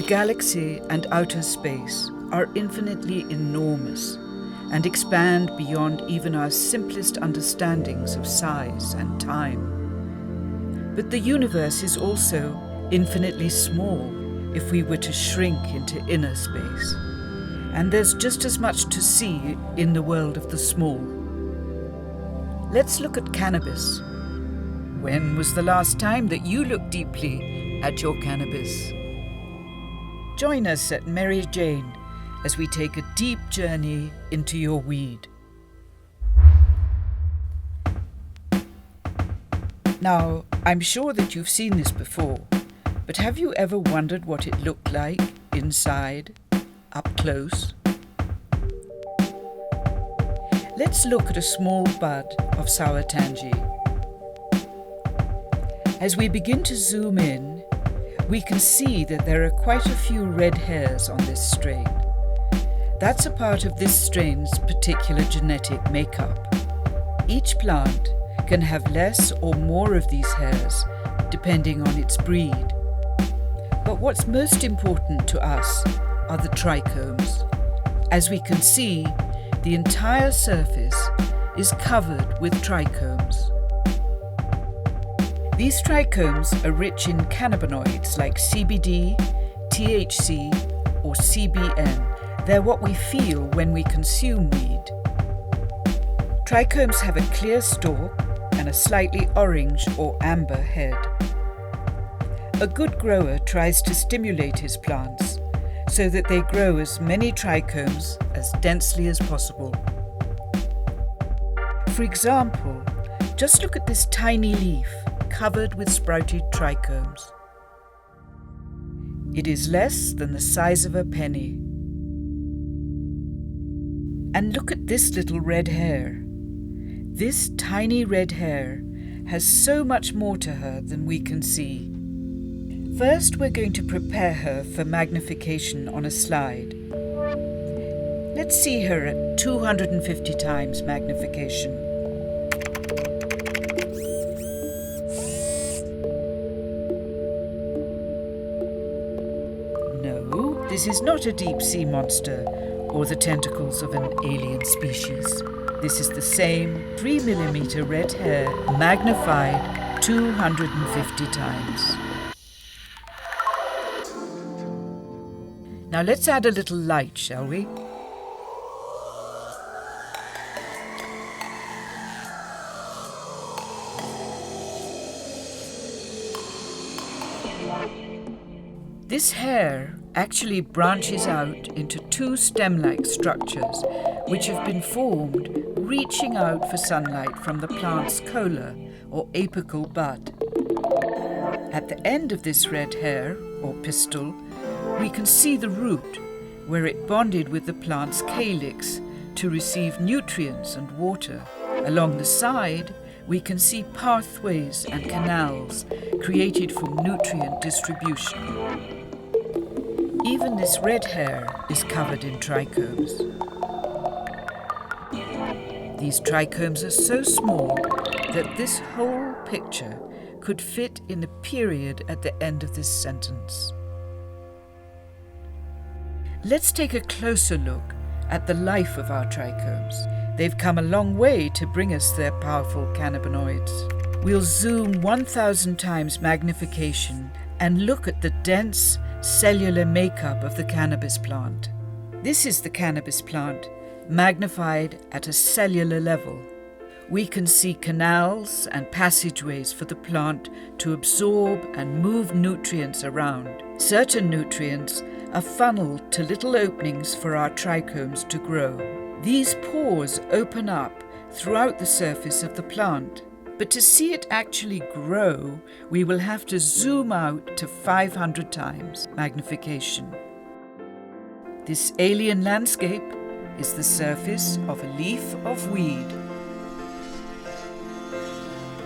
galaxy and outer space are infinitely enormous and expand beyond even our simplest understandings of size and time. But the universe is also infinitely small if we were to shrink into inner space. And there's just as much to see in the world of the small. Let's look at cannabis. When was the last time that you looked deeply at your cannabis? Join us at Mary Jane as we take a deep journey into your weed. Now, I'm sure that you've seen this before, but have you ever wondered what it looked like inside, up close? Let's look at a small bud of sour tangy. As we begin to zoom in, we can see that there are quite a few red hairs on this strain. That's a part of this strain's particular genetic makeup. Each plant can have less or more of these hairs, depending on its breed. But what's most important to us are the trichomes. As we can see, the entire surface is covered with trichomes. These trichomes are rich in cannabinoids like CBD, THC, or CBN. They're what we feel when we consume weed. Trichomes have a clear stalk and a slightly orange or amber head. A good grower tries to stimulate his plants so that they grow as many trichomes as densely as possible. For example, just look at this tiny leaf covered with sprouted trichomes. It is less than the size of a penny. And look at this little red hair. This tiny red hair has so much more to her than we can see. First, we're going to prepare her for magnification on a slide. Let's see her at 250 times magnification. No, this is not a deep sea monster or the tentacles of an alien species. This is the same 3mm red hair magnified 250 times. Now let's add a little light, shall we? This hair actually branches out into two stem-like structures which have been formed reaching out for sunlight from the plant's cola or apical bud. At the end of this red hair, or pistil, we can see the root where it bonded with the plant's calyx to receive nutrients and water. Along the side, we can see pathways and canals created for nutrient distribution. Even this red hair is covered in trichomes. These trichomes are so small that this whole picture could fit in the period at the end of this sentence. Let's take a closer look at the life of our trichomes. They've come a long way to bring us their powerful cannabinoids. We'll zoom 1,000 times magnification and look at the dense cellular makeup of the cannabis plant. This is the cannabis plant, magnified at a cellular level. We can see canals and passageways for the plant to absorb and move nutrients around. Certain nutrients are funneled to little openings for our trichomes to grow. These pores open up throughout the surface of the plant. But to see it actually grow, we will have to zoom out to 500 times magnification. This alien landscape is the surface of a leaf of weed.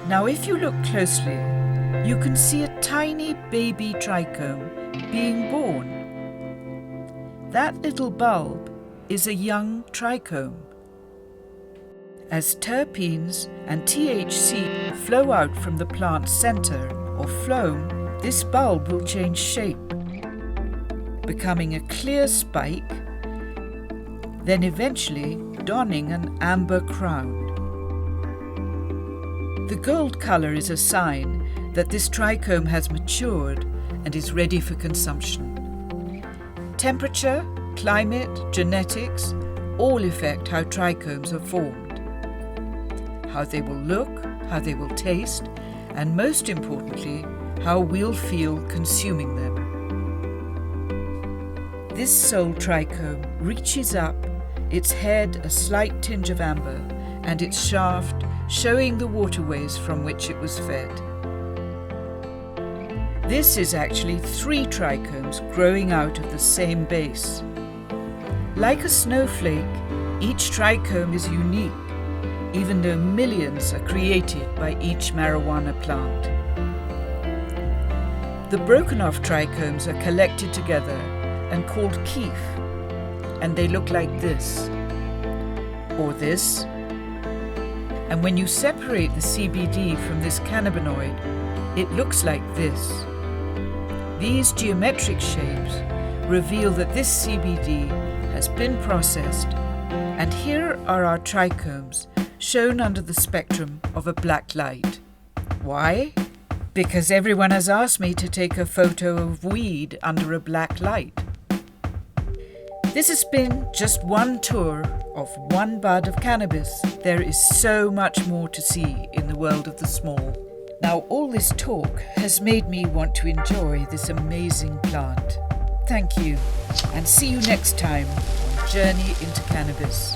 Now, if you look closely, you can see a tiny baby trichome being born. That little bulb is a young trichome. As terpenes and THC flow out from the plant's center or phloem, this bulb will change shape. becoming a clear spike, then eventually donning an amber crown. The gold colour is a sign that this trichome has matured and is ready for consumption. Temperature, climate, genetics all affect how trichomes are formed, how they will look, how they will taste, and most importantly, how we'll feel consuming them. This sole trichome reaches up, its head a slight tinge of amber, and its shaft showing the waterways from which it was fed. This is actually 3 trichomes growing out of the same base. Like a snowflake, each trichome is unique, even though millions are created by each marijuana plant. The broken off trichomes are collected together and called keef, and they look like this, or this. And when you separate the CBD from this cannabinoid, it looks like this. These geometric shapes reveal that this CBD has been processed, and here are our trichomes shown under the spectrum of a black light. Why? Because everyone has asked me to take a photo of weed under a black light. This has been just one tour of one bud of cannabis. There is so much more to see in the world of the small. Now, all this talk has made me want to enjoy this amazing plant. Thank you, and see you next time on Journey into Cannabis.